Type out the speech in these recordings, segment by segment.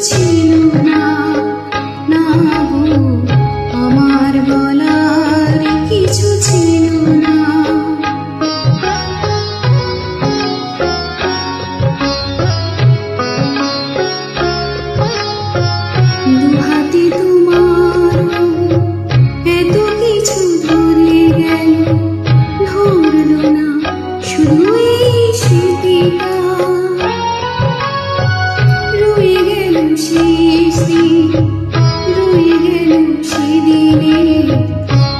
ছিল না, না গো আমার বলার কিছু ছিল না। দুহাতে তোমার এত কিছু ধরে গেল, ধরল না শুধু এই স্মৃতিটা। রয়ে গেল শেষ দিন, রয়ে গেল সেদিনে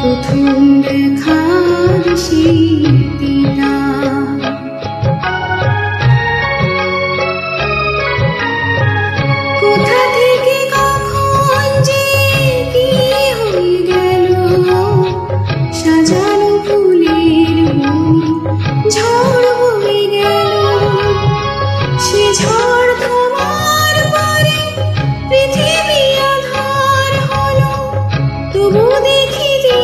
প্রথম দেখার স্মৃতিটা। কোথা থেকে কখন যে কি হয়ে গেল, সাজানো ফুলের বনে ঝড় বয়ে গেল। সে ঝড় থামার পরে পৃথিবী আঁধার হলো, তবু দেখিতে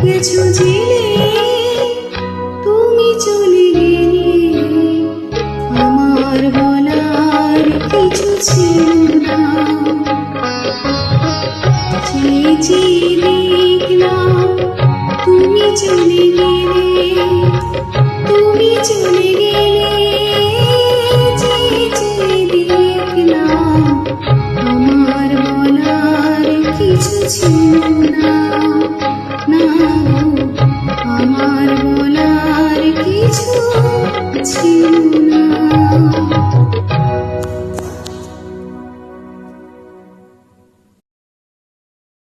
গেছো জেলে তুমি চলে গেলে। আমার বলার কিছু ছিল না, চেয়ে চেয়ে দেখলাম তুমি চলে গেলে, তুমি চলে গেলে। চেয়ে চেয়ে দেখলাম আমার বলার কিছু ছিল না।